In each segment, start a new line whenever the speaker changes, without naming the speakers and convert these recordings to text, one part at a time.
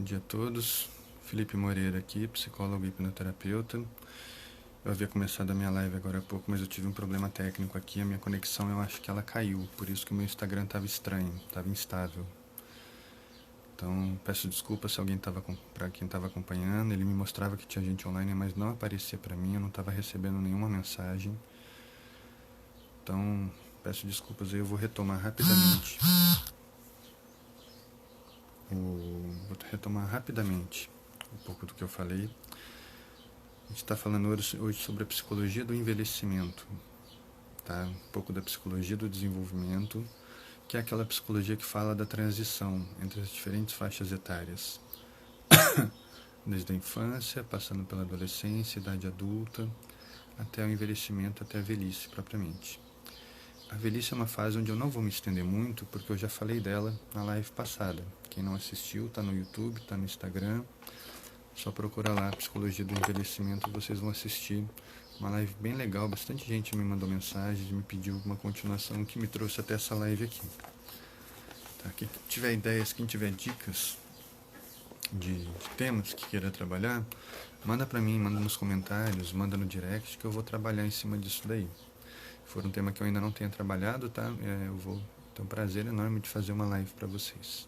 dia a todos. Felipe Moreira aqui, psicólogo e hipnoterapeuta. Eu havia começado a minha live agora há pouco, mas eu tive um problema técnico aqui. A minha conexão, eu acho que ela caiu, por isso que o meu Instagram estava estranho, estava instável. Então, peço desculpa se alguém para quem estava acompanhando. Ele me mostrava que tinha gente online, mas não aparecia para mim, eu não estava recebendo nenhuma mensagem. Então, peço desculpas aí, eu vou retomar rapidamente. Vou retomar rapidamente um pouco do que eu falei. A gente está falando hoje sobre a psicologia do envelhecimento, tá? Um pouco da psicologia do desenvolvimento, que é aquela psicologia que fala da transição entre as diferentes faixas etárias, desde a infância, passando pela adolescência, idade adulta, até o envelhecimento, até a velhice propriamente. A velhice é uma fase onde eu não vou me estender muito, porque eu já falei dela na live passada. Quem não assistiu, está no YouTube, está no Instagram. Só procura lá, Psicologia do Envelhecimento, vocês vão assistir. Uma live bem legal, bastante gente me mandou mensagens, me pediu uma continuação, que me trouxe até essa live aqui. Tá? Quem tiver ideias, quem tiver dicas de temas que queira trabalhar, manda pra mim, manda nos comentários, manda no direct, que eu vou trabalhar em cima disso daí. Se for um tema que eu ainda não tenha trabalhado, tá? Eu vou ter um prazer enorme de fazer uma live para vocês.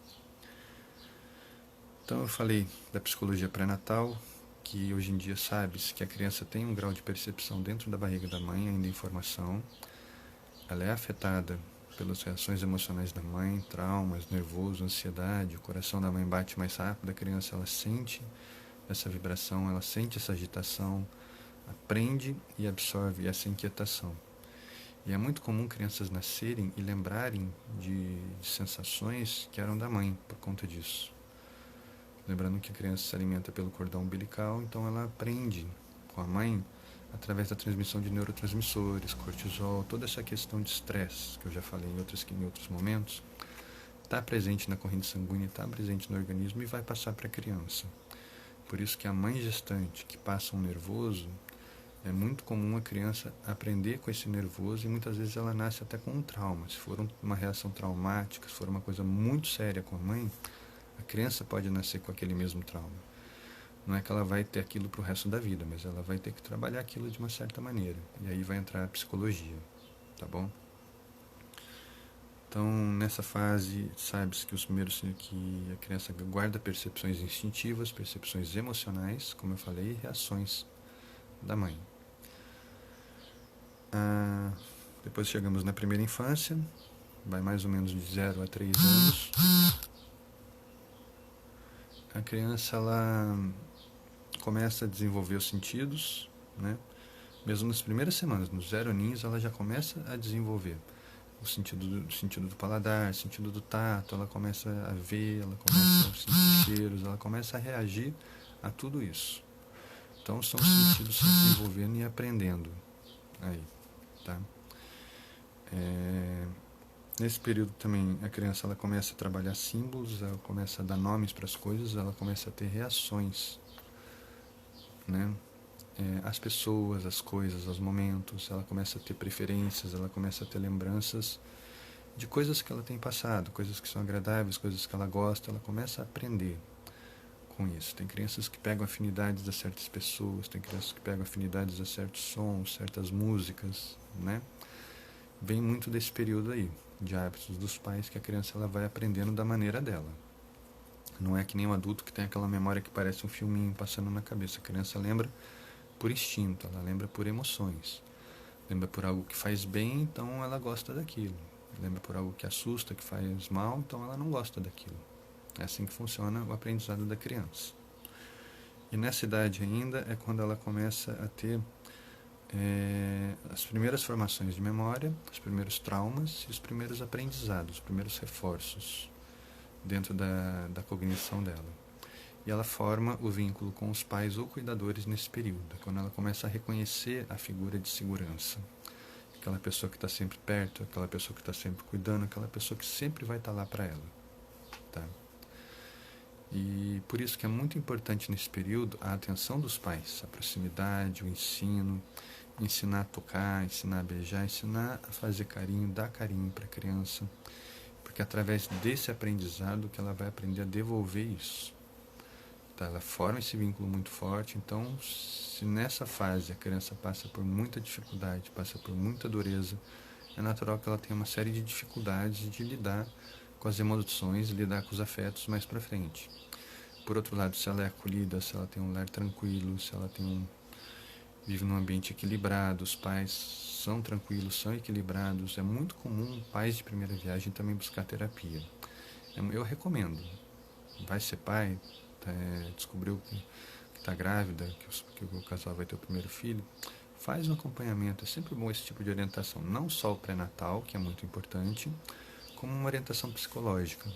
Então eu falei da psicologia pré-natal, que hoje em dia sabe-se que a criança tem um grau de percepção dentro da barriga da mãe, ainda em formação. Ela é afetada pelas reações emocionais da mãe, traumas, nervoso, ansiedade, o coração da mãe bate mais rápido, a criança ela sente essa vibração, ela sente essa agitação, aprende e absorve essa inquietação. E é muito comum crianças nascerem e lembrarem de sensações que eram da mãe por conta disso. Lembrando que a criança se alimenta pelo cordão umbilical, então ela aprende com a mãe através da transmissão de neurotransmissores, cortisol, toda essa questão de estresse, que eu já falei em outros momentos, está presente na corrente sanguínea, está presente no organismo e vai passar para a criança. Por isso que a mãe gestante que passa um nervoso, é muito comum a criança aprender com esse nervoso e muitas vezes ela nasce até com um trauma. Se for uma reação traumática, se for uma coisa muito séria com a mãe, a criança pode nascer com aquele mesmo trauma. Não é que ela vai ter aquilo para o resto da vida, mas ela vai ter que trabalhar aquilo de uma certa maneira. E aí vai entrar a psicologia, tá bom? Então, nessa fase, sabe-se que que a criança guarda percepções instintivas, percepções emocionais, como eu falei, e reações da mãe. Depois chegamos na primeira infância, vai mais ou menos de 0 a 3 anos. A criança ela começa a desenvolver os sentidos, né? Mesmo nas primeiras semanas, nos 0 aninhos, ela já começa a desenvolver o sentido do paladar, o sentido do tato, ela começa a ver, ela começa a sentir cheiros, ela começa a reagir a tudo isso. Então são os sentidos se desenvolvendo e aprendendo aí, tá? Nesse período também a criança ela começa a trabalhar símbolos, ela começa a dar nomes para as coisas, ela começa a ter reações, né? As pessoas, as coisas, os momentos, ela começa a ter preferências, ela começa a ter lembranças de coisas que ela tem passado, coisas que são agradáveis, coisas que ela gosta, ela começa a aprender com isso. Tem crianças que pegam afinidades a certas pessoas, tem crianças que pegam afinidades a certos sons, certas músicas, né? Vem muito desse período aí, de hábitos dos pais, que a criança ela vai aprendendo da maneira dela. Não é que nem um adulto que tem aquela memória que parece um filminho passando na cabeça. A criança lembra por instinto, ela lembra por emoções. Lembra por algo que faz bem, então ela gosta daquilo. Lembra por algo que assusta, que faz mal, então ela não gosta daquilo. É assim que funciona o aprendizado da criança. E nessa idade ainda é quando ela começa a ter as primeiras formações de memória, os primeiros traumas e os primeiros aprendizados, os primeiros reforços dentro da cognição dela. E ela forma o vínculo com os pais ou cuidadores nesse período, quando ela começa a reconhecer a figura de segurança. Aquela pessoa que está sempre perto, aquela pessoa que está sempre cuidando, aquela pessoa que sempre vai estar lá para ela. Tá? E por isso que é muito importante nesse período a atenção dos pais, a proximidade, o ensino, ensinar a tocar, ensinar a beijar, ensinar a fazer carinho, dar carinho para a criança, porque é através desse aprendizado que ela vai aprender a devolver isso. tá? Ela forma esse vínculo muito forte. Então, se nessa fase a criança passa por muita dificuldade, passa por muita dureza, é natural que ela tenha uma série de dificuldades de lidar com as emoções, lidar com os afetos mais para frente. Por outro lado, se ela é acolhida, se ela tem um lar tranquilo, se ela vive num ambiente equilibrado, os pais são tranquilos, são equilibrados, é muito comum pais de primeira viagem também buscar terapia. Eu recomendo. Vai ser pai, descobriu que está grávida, que o casal vai ter o primeiro filho, faz um acompanhamento. É sempre bom esse tipo de orientação, não só o pré-natal, que é muito importante, como uma orientação psicológica,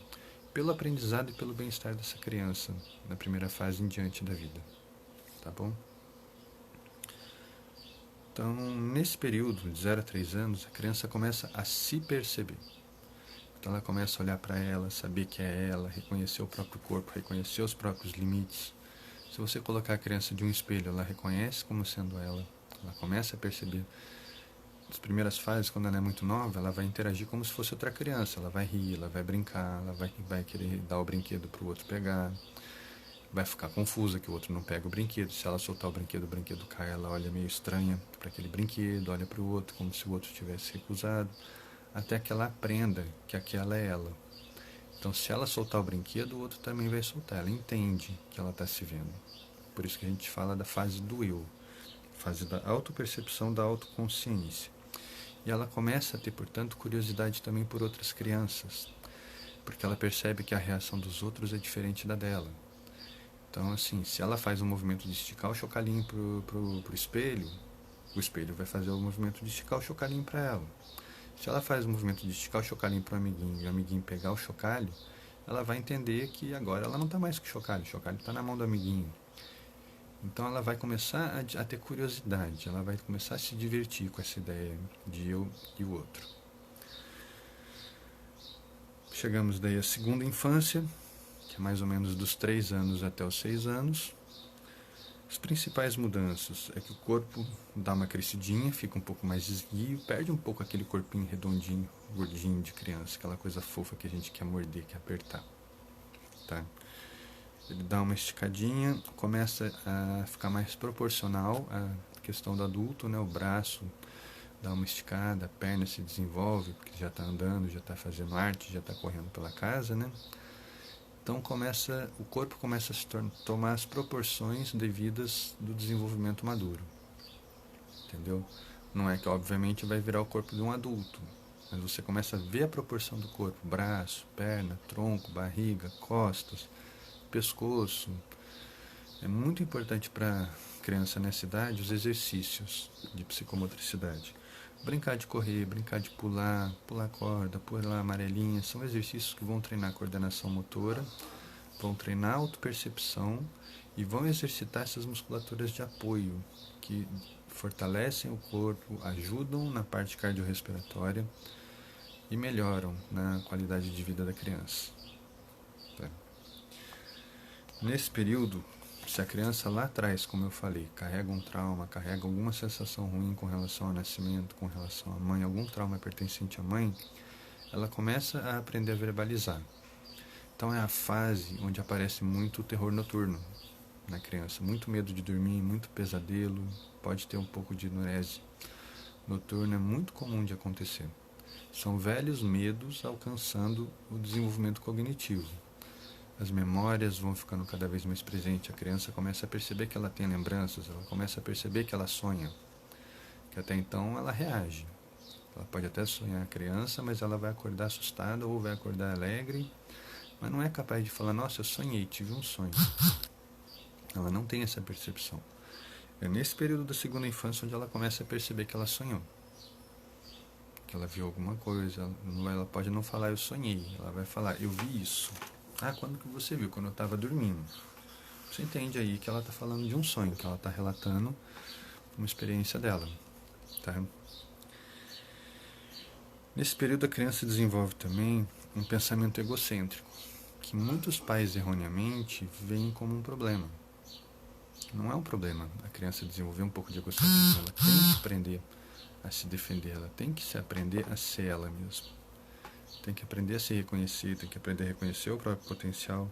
pelo aprendizado e pelo bem-estar dessa criança na primeira fase em diante da vida, tá bom? Então, nesse período de 0 a 3 anos, a criança começa a se perceber. Então ela começa a olhar para ela, saber que é ela, reconhecer o próprio corpo, reconhecer os próprios limites. Se você colocar a criança de um espelho, ela reconhece como sendo ela, ela começa a perceber. Nas primeiras fases, quando ela é muito nova, ela vai interagir como se fosse outra criança. Ela vai rir, ela vai brincar, ela vai querer dar o brinquedo para o outro pegar. Vai ficar confusa que o outro não pega o brinquedo. Se ela soltar o brinquedo cai, ela olha meio estranha para aquele brinquedo, olha para o outro como se o outro tivesse recusado, até que ela aprenda que aquela é ela. Então, se ela soltar o brinquedo, o outro também vai soltar. Ela entende que ela está se vendo. Por isso que a gente fala da fase do eu, fase da autopercepção, da autoconsciência. E ela começa a ter, portanto, curiosidade também por outras crianças, porque ela percebe que a reação dos outros é diferente da dela. Então, assim, se ela faz um movimento de esticar o chocalhinho pro espelho, o espelho vai fazer o movimento de esticar o chocalhinho para ela. Se ela faz o movimento de esticar o chocalhinho para o amiguinho e o amiguinho pegar o chocalho, ela vai entender que agora ela não está mais com o chocalho está na mão do amiguinho. Então ela vai começar a ter curiosidade, ela vai começar a se divertir com essa ideia de eu e o outro. Chegamos daí à segunda infância, que é mais ou menos dos 3 anos até os 6 anos. As principais mudanças é que o corpo dá uma crescidinha, fica um pouco mais esguio, perde um pouco aquele corpinho redondinho, gordinho de criança, aquela coisa fofa que a gente quer morder, quer apertar. Tá? Ele dá uma esticadinha, começa a ficar mais proporcional à questão do adulto, né? O braço dá uma esticada, a perna se desenvolve, porque já está andando, já está fazendo arte, já está correndo pela casa, né? Então o corpo começa a tomar as proporções devidas do desenvolvimento maduro. Entendeu? Não é que obviamente vai virar o corpo de um adulto, mas você começa a ver a proporção do corpo, braço, perna, tronco, barriga, costas, pescoço. É muito importante para a criança nessa idade os exercícios de psicomotricidade. Brincar de correr, brincar de pular corda, pular amarelinha, são exercícios que vão treinar a coordenação motora, vão treinar a autopercepção e vão exercitar essas musculaturas de apoio, que fortalecem o corpo, ajudam na parte cardiorrespiratória e melhoram na qualidade de vida da criança. Tá? Nesse período, se a criança lá atrás, como eu falei, carrega um trauma, carrega alguma sensação ruim com relação ao nascimento, com relação à mãe, algum trauma pertencente à mãe, ela começa a aprender a verbalizar. Então é a fase onde aparece muito o terror noturno na criança, muito medo de dormir, muito pesadelo, pode ter um pouco de enurese noturna, é muito comum de acontecer. São velhos medos alcançando o desenvolvimento cognitivo. As memórias vão ficando cada vez mais presentes, a criança começa a perceber que ela tem lembranças, ela começa a perceber que ela sonha, que até então ela reage. Ela pode até sonhar a criança, mas ela vai acordar assustada ou vai acordar alegre, mas não é capaz de falar, nossa, eu sonhei, tive um sonho. Ela não tem essa percepção. É nesse período da segunda infância onde ela começa a perceber que ela sonhou, que ela viu alguma coisa. Ela pode não falar, eu sonhei, ela vai falar, eu vi isso. Ah, quando que você viu? Quando eu estava dormindo. Você entende aí que ela está falando de um sonho, que ela está relatando uma experiência dela. Tá? Nesse período a criança desenvolve também um pensamento egocêntrico, que muitos pais erroneamente veem como um problema. Não é um problema a criança desenvolver um pouco de egocentrismo, ela tem que aprender a se defender, ela tem que se aprender a ser ela mesma. Tem que aprender a se reconhecer, tem que aprender a reconhecer o próprio potencial.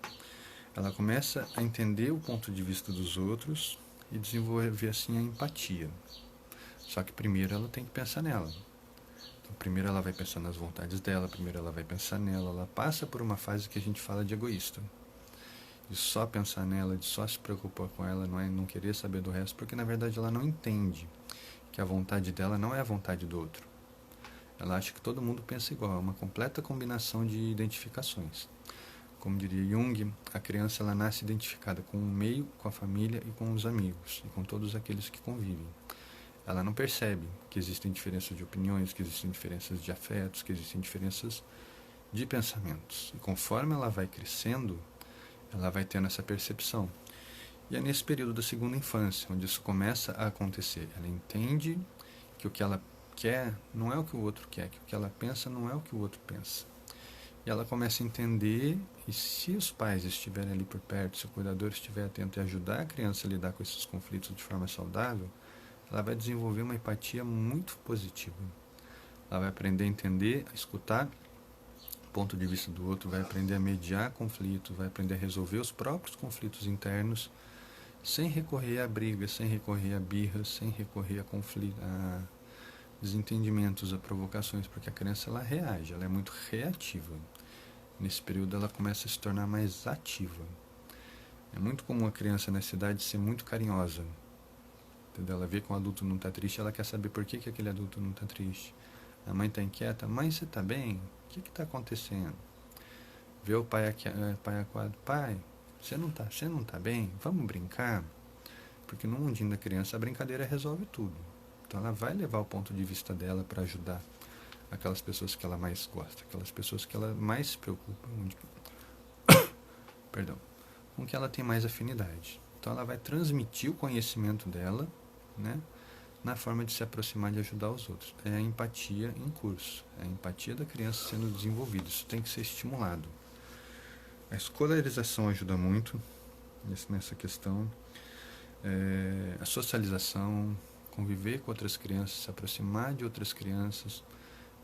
Ela começa a entender o ponto de vista dos outros e desenvolver assim a empatia. Só que primeiro ela tem que pensar nela. Então, primeiro ela vai pensar nas vontades dela, primeiro ela vai pensar nela. Ela passa por uma fase que a gente fala de egoísta. De só pensar nela, de só se preocupar com ela, não querer saber do resto, porque na verdade ela não entende que a vontade dela não é a vontade do outro. Ela acha que todo mundo pensa igual, é uma completa combinação de identificações. Como diria Jung, a criança ela nasce identificada com o meio, com a família e com os amigos, e com todos aqueles que convivem. Ela não percebe que existem diferenças de opiniões, que existem diferenças de afetos, que existem diferenças de pensamentos. E conforme ela vai crescendo, ela vai tendo essa percepção. E é nesse período da segunda infância, onde isso começa a acontecer. Ela entende que o que ela quer não é o que o outro quer, que o que ela pensa não é o que o outro pensa. E ela começa a entender, e se os pais estiverem ali por perto, se o cuidador estiver atento e ajudar a criança a lidar com esses conflitos de forma saudável, ela vai desenvolver uma empatia muito positiva. Ela vai aprender a entender, a escutar o ponto de vista do outro, vai aprender a mediar conflitos, vai aprender a resolver os próprios conflitos internos, sem recorrer a brigas, sem recorrer a birras, sem recorrer a desentendimentos, a provocações, porque a criança ela reage, ela é muito reativa. Nesse período ela começa a se tornar mais ativa. É muito comum a criança nessa idade ser muito carinhosa. Entendeu? Ela vê que um adulto não está triste, ela quer saber por que aquele adulto não está triste. A mãe está inquieta, mãe, você está bem? O que está acontecendo? Vê o pai aquado, pai, você não tá bem? Vamos brincar? Porque no mundinho da criança a brincadeira resolve tudo. Então ela vai levar o ponto de vista dela para ajudar aquelas pessoas que ela mais gosta, aquelas pessoas que ela mais se preocupa, perdão, com que ela tem mais afinidade. Então ela vai transmitir o conhecimento dela, né, na forma de se aproximar e ajudar os outros. É a empatia em curso, é a empatia da criança sendo desenvolvida. Isso tem que ser estimulado. A escolarização ajuda muito nessa questão. A socialização, conviver com outras crianças, se aproximar de outras crianças,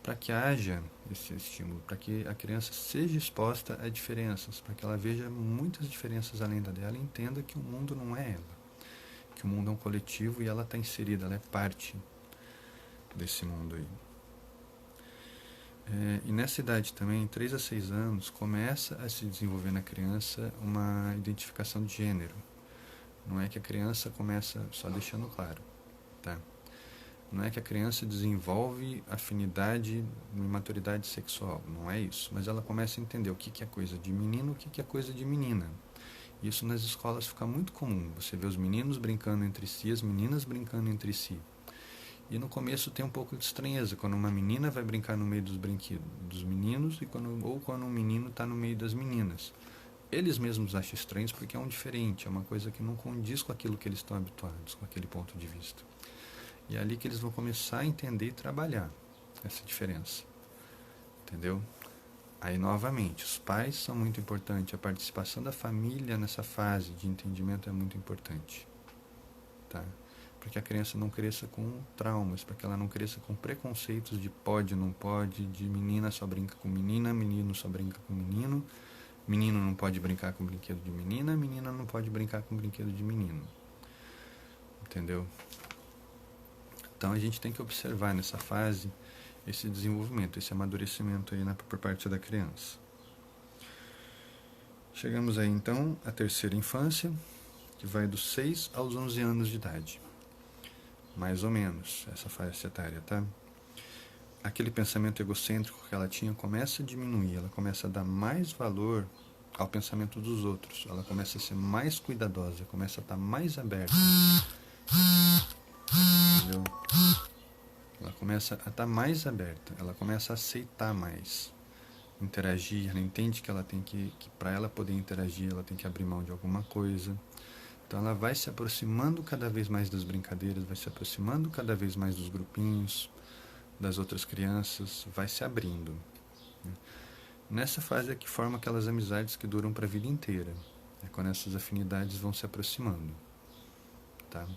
para que haja esse estímulo, para que a criança seja exposta a diferenças, para que ela veja muitas diferenças além da dela e entenda que o mundo não é ela, que o mundo é um coletivo e ela está inserida, ela é parte desse mundo aí. E nessa idade também, 3 a 6 anos, começa a se desenvolver na criança uma identificação de gênero. Não é que a criança começa, só deixando claro, tá? Não é que a criança desenvolve afinidade e maturidade sexual, não é isso. Mas ela começa a entender o que é coisa de menino, o que é coisa de menina. Isso nas escolas fica muito comum. Você vê os meninos brincando entre si, as meninas brincando entre si. E no começo tem um pouco de estranheza, quando uma menina vai brincar no meio dos brinquedos dos meninos ou quando um menino está no meio das meninas. Eles mesmos acham estranhos porque é um diferente, é uma coisa que não condiz com aquilo que eles estão habituados, com aquele ponto de vista. E é ali que eles vão começar a entender e trabalhar essa diferença. Entendeu? Aí, novamente, os pais são muito importantes, a participação da família nessa fase de entendimento é muito importante. Tá? Para que a criança não cresça com traumas, para que ela não cresça com preconceitos de pode, não pode, de menina só brinca com menina, menino só brinca com menino, menino não pode brincar com brinquedo de menina, menina não pode brincar com brinquedo de menino. Entendeu? Então a gente tem que observar nessa fase esse desenvolvimento, esse amadurecimento aí por parte da criança. Chegamos aí então à terceira infância, que vai dos 6 aos 11 anos de idade. Mais ou menos, essa faixa etária, tá? Aquele pensamento egocêntrico que ela tinha começa a diminuir, ela começa a dar mais valor ao pensamento dos outros, ela começa a ser mais cuidadosa, começa a estar mais aberta. Entendeu? Ela começa a estar mais aberta, ela começa a aceitar mais, interagir, ela entende que ela tem que para ela poder interagir, ela tem que abrir mão de alguma coisa. Então ela vai se aproximando cada vez mais das brincadeiras, vai se aproximando cada vez mais dos grupinhos, das outras crianças, vai se abrindo. Nessa fase é que forma aquelas amizades que duram para a vida inteira. É quando essas afinidades vão se aproximando. Tá?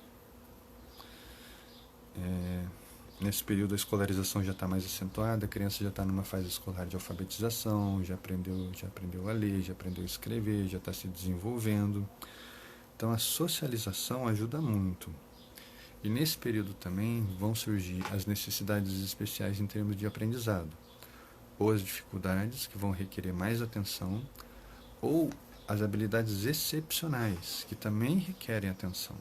Nesse período a escolarização já está mais acentuada, a criança já está numa fase escolar de alfabetização, já aprendeu a ler, já aprendeu a escrever, já está se desenvolvendo. Então a socialização ajuda muito. E nesse período também vão surgir as necessidades especiais em termos de aprendizado, ou as dificuldades que vão requerer mais atenção, ou as habilidades excepcionais que também requerem atenção.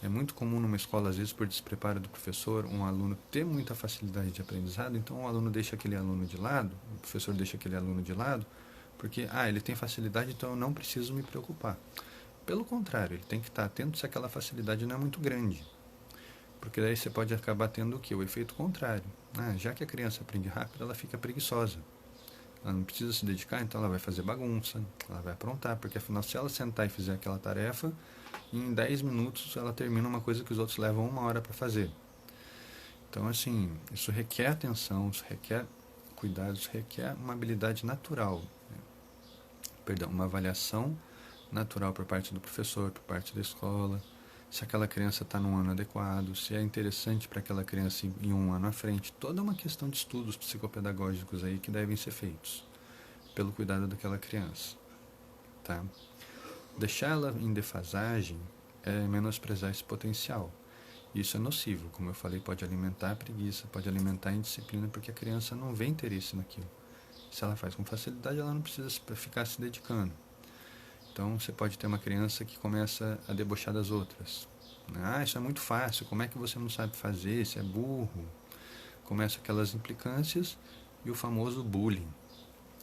É muito comum numa escola, às vezes, por despreparo do professor, um aluno ter muita facilidade de aprendizado, então o aluno deixa aquele aluno de lado, o professor deixa aquele aluno de lado, porque, ele tem facilidade, então eu não preciso me preocupar. Pelo contrário, ele tem que estar atento se aquela facilidade não é muito grande, porque daí você pode acabar tendo o quê? O efeito contrário. Já que a criança aprende rápido, ela fica preguiçosa. Ela não precisa se dedicar, então ela vai fazer bagunça, ela vai aprontar, porque afinal, se ela sentar e fizer aquela tarefa, em 10 minutos ela termina uma coisa que os outros levam 1 hora para fazer. Então, assim, isso requer atenção, isso requer cuidado, isso requer uma habilidade natural, perdão, uma avaliação natural por parte do professor, por parte da escola, se aquela criança está num ano adequado, se é interessante para aquela criança ir em 1 ano à frente. Toda uma questão de estudos psicopedagógicos aí que devem ser feitos pelo cuidado daquela criança, tá? Deixar ela em defasagem é menosprezar esse potencial. Isso é nocivo, como eu falei, pode alimentar a preguiça, pode alimentar a indisciplina, porque a criança não vê interesse naquilo. Se ela faz com facilidade, ela não precisa ficar se dedicando. Então você pode ter uma criança que começa a debochar das outras. Isso é muito fácil, como é que você não sabe fazer, você é burro? Começa aquelas implicâncias e o famoso bullying,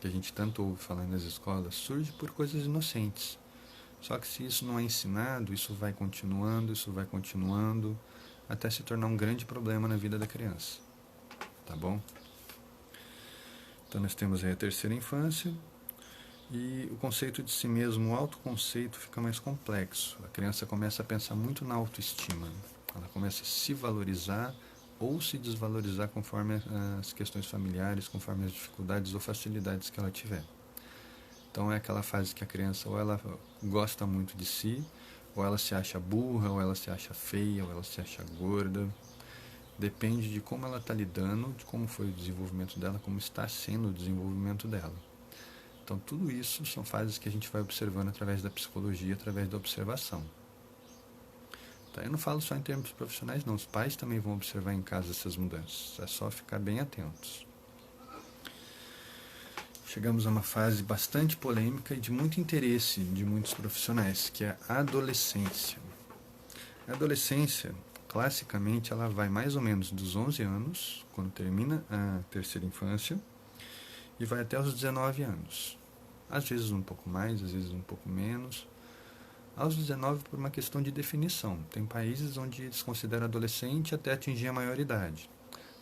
que a gente tanto ouve falar nas escolas, surge por coisas inocentes. Só que se isso não é ensinado, isso vai continuando, até se tornar um grande problema na vida da criança. Tá bom? Então nós temos aí a terceira infância, e o conceito de si mesmo, o autoconceito, fica mais complexo. A criança começa a pensar muito na autoestima. Ela começa a se valorizar ou se desvalorizar conforme as questões familiares, conforme as dificuldades ou facilidades que ela tiver. Então é aquela fase que a criança ou ela gosta muito de si, ou ela se acha burra, ou ela se acha feia, ou ela se acha gorda. Depende de como ela está lidando, de como foi o desenvolvimento dela, como está sendo o desenvolvimento dela. Então tudo isso são fases que a gente vai observando através da psicologia, através da observação. Tá? Eu não falo só em termos profissionais não, os pais também vão observar em casa essas mudanças, é só ficar bem atentos. Chegamos a uma fase bastante polêmica e de muito interesse de muitos profissionais, que é a adolescência. A adolescência, classicamente, ela vai mais ou menos dos 11 anos, quando termina a terceira infância, e vai até os 19 anos. Às vezes um pouco mais, às vezes um pouco menos. Aos 19 por uma questão de definição. Tem países onde eles consideram adolescente até atingir a maioridade.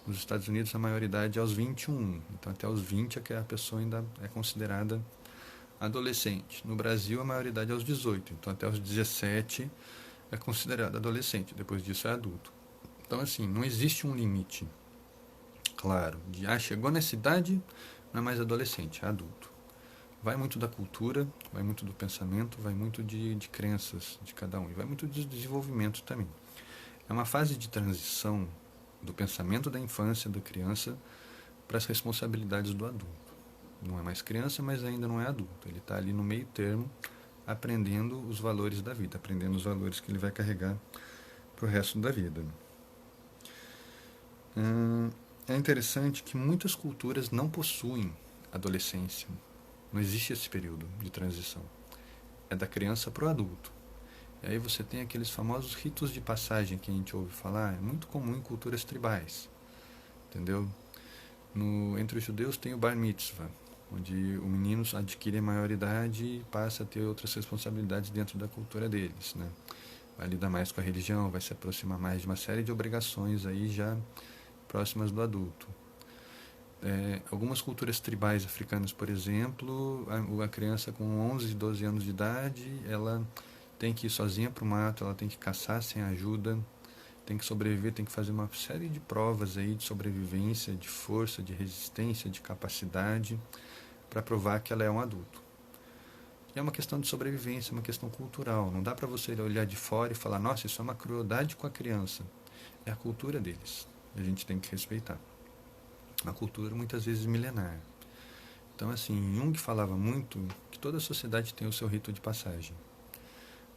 Nos Estados Unidos a maioridade é aos 21, então até aos 20 é que a pessoa ainda é considerada adolescente. No Brasil a maioridade é aos 18, então até aos 17 é considerado adolescente, depois disso é adulto. Então assim, não existe um limite claro de chegou nessa idade, não é mais adolescente, é adulto. Vai muito da cultura, vai muito do pensamento, vai muito de crenças de cada um, e vai muito do desenvolvimento também. É uma fase de transição do pensamento da infância, da criança, para as responsabilidades do adulto. Não é mais criança, mas ainda não é adulto. Ele está ali no meio termo, aprendendo os valores da vida, aprendendo os valores que ele vai carregar para o resto da vida. É interessante que muitas culturas não possuem adolescência. Não existe esse período de transição. É da criança para o adulto. E aí você tem aqueles famosos ritos de passagem que a gente ouve falar, é muito comum em culturas tribais, entendeu? Entre os judeus tem o Bar Mitzvah, onde o menino adquire a maioridade e passa a ter outras responsabilidades dentro da cultura deles, né? Vai lidar mais com a religião, vai se aproximar mais de uma série de obrigações aí já próximas do adulto. Algumas culturas tribais africanas, por exemplo, a criança com 11, 12 anos de idade, ela tem que ir sozinha para o mato, ela tem que caçar sem ajuda, tem que sobreviver, tem que fazer uma série de provas aí de sobrevivência, de força, de resistência, de capacidade, para provar que ela é um adulto. E é uma questão de sobrevivência, uma questão cultural. Não dá para você olhar de fora e falar, nossa, isso é uma crueldade com a criança. É a cultura deles. e a gente tem que respeitar. Uma cultura muitas vezes milenar. Então, assim, Jung falava muito que toda sociedade tem o seu rito de passagem,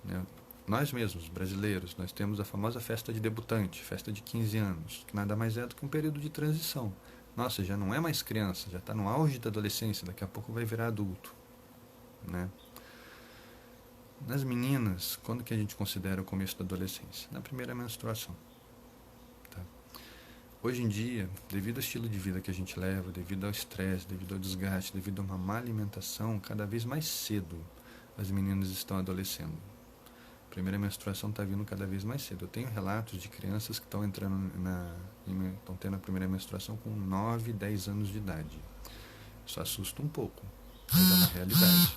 né? Nós mesmos, brasileiros, nós temos a famosa festa de debutante, festa de 15 anos, que nada mais é do que um período de transição. Nossa, já não é mais criança, já está no auge da adolescência, daqui a pouco vai virar adulto, né? Nas meninas, quando que a gente considera o começo da adolescência? Na primeira menstruação. Tá? Hoje em dia, devido ao estilo de vida que a gente leva, devido ao estresse, devido ao desgaste, devido a uma má alimentação, cada vez mais cedo as meninas estão adolescendo. A primeira menstruação está vindo cada vez mais cedo. Eu tenho relatos de crianças que estão estão tendo a primeira menstruação com 9, 10 anos de idade. Isso assusta um pouco, mas é uma realidade.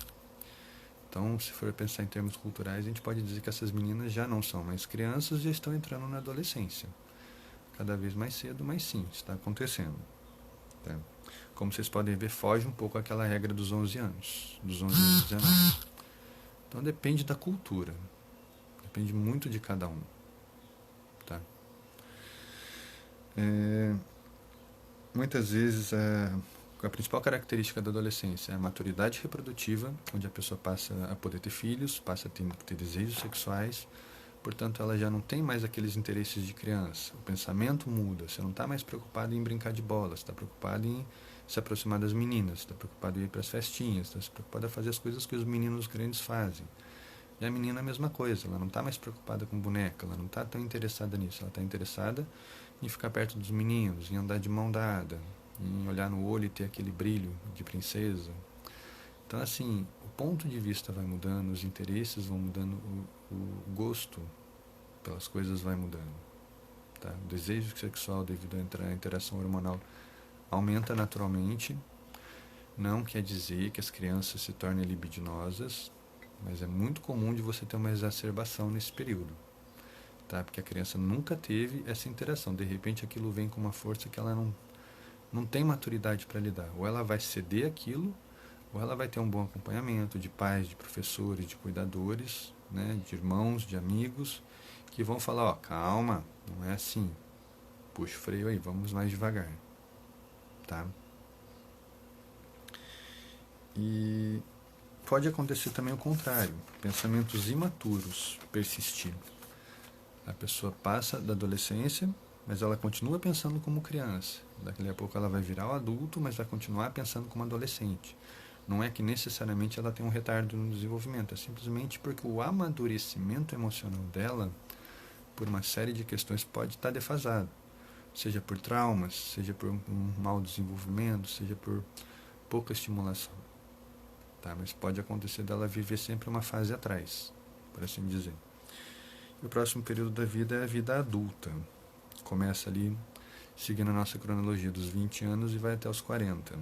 Então, se for pensar em termos culturais, a gente pode dizer que essas meninas já não são mais crianças e já estão entrando na adolescência. Cada vez mais cedo, mas sim, está acontecendo. Tá? Como vocês podem ver, foge um pouco aquela regra dos 11 anos, dos 11 anos 19. Então, depende da cultura. Depende muito de cada um. Tá? Muitas vezes a principal característica da adolescência é a maturidade reprodutiva, onde a pessoa passa a poder ter filhos, passa a ter desejos sexuais, portanto ela já não tem mais aqueles interesses de criança. O pensamento muda, você não está mais preocupado em brincar de bola, você está preocupado em se aproximar das meninas, está preocupado em ir para as festinhas, está preocupado em fazer as coisas que os meninos grandes fazem. E a menina é a mesma coisa, ela não está mais preocupada com boneca, ela não está tão interessada nisso, ela está interessada em ficar perto dos meninos, em andar de mão dada, em olhar no olho e ter aquele brilho de princesa. Então, assim, o ponto de vista vai mudando, os interesses vão mudando, o gosto pelas coisas vai mudando. Tá? O desejo sexual devido à interação hormonal aumenta naturalmente, não quer dizer que as crianças se tornem libidinosas, mas é muito comum de você ter uma exacerbação nesse período, tá? Porque a criança nunca teve essa interação. De repente aquilo vem com uma força que ela não tem maturidade para lidar. Ou ela vai ceder aquilo, ou ela vai ter um bom acompanhamento de pais, de professores, de cuidadores, né? De irmãos, de amigos, que vão falar, ó, calma, não é assim. Puxa o freio aí, vamos mais devagar. Tá? E pode acontecer também o contrário, pensamentos imaturos persistir. A pessoa passa da adolescência, mas ela continua pensando como criança. Daqui a pouco ela vai virar o adulto, mas vai continuar pensando como adolescente. Não é que necessariamente ela tem um retardo no desenvolvimento, é simplesmente porque o amadurecimento emocional dela, por uma série de questões, pode estar defasado. Seja por traumas, seja por um mau desenvolvimento, seja por pouca estimulação. Tá? Mas pode acontecer dela viver sempre uma fase atrás, por assim dizer. E o próximo período da vida é a vida adulta. Começa ali, seguindo a nossa cronologia, dos 20 anos e vai até os 40.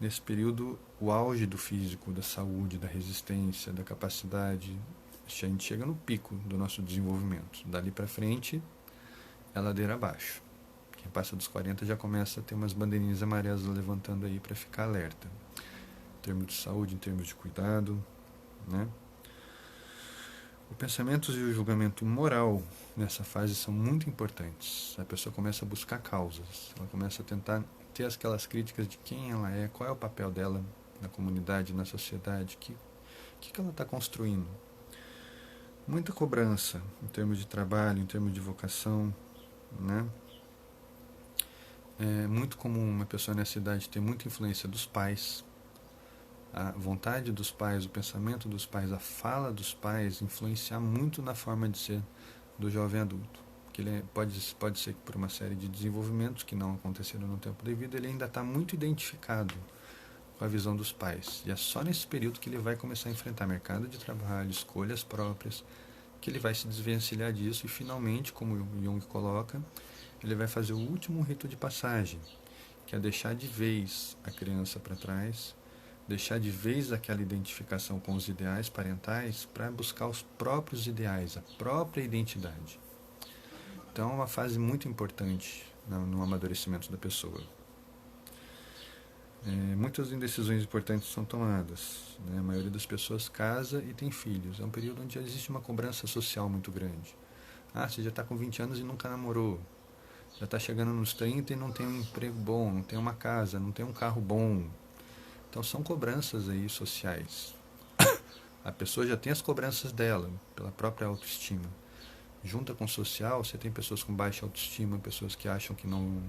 Nesse período, o auge do físico, da saúde, da resistência, da capacidade, a gente chega no pico do nosso desenvolvimento. Dali para frente, é ladeira abaixo. Quem passa dos 40 já começa a ter umas bandeirinhas amarelas levantando aí para ficar alerta. Em termos de saúde, em termos de cuidado, né? O pensamento e o julgamento moral nessa fase são muito importantes. A pessoa começa a buscar causas, ela começa a tentar ter aquelas críticas de quem ela é, qual é o papel dela na comunidade, na sociedade, o que ela está construindo. Muita cobrança em termos de trabalho, em termos de vocação, né? É muito comum uma pessoa nessa idade ter muita influência dos pais. A vontade dos pais, o pensamento dos pais, a fala dos pais influenciar muito na forma de ser do jovem adulto. Que ele pode ser que por uma série de desenvolvimentos que não aconteceram no tempo devido, ele ainda está muito identificado com a visão dos pais. E é só nesse período que ele vai começar a enfrentar mercado de trabalho, escolhas próprias, que ele vai se desvencilhar disso e finalmente, como o Jung coloca, ele vai fazer o último rito de passagem, que é deixar de vez a criança para trás, deixar de vez aquela identificação com os ideais parentais para buscar os próprios ideais, a própria identidade. Então é uma fase muito importante no amadurecimento da pessoa. Muitas indecisões importantes são tomadas, né? A maioria das pessoas casa e tem filhos. É um período onde existe uma cobrança social muito grande. Você já está com 20 anos e nunca namorou. Já está chegando nos 30 e não tem um emprego bom, não tem uma casa, não tem um carro bom. Então são cobranças aí sociais. A pessoa já tem as cobranças dela, pela própria autoestima. Junta com o social, você tem pessoas com baixa autoestima, pessoas que acham que não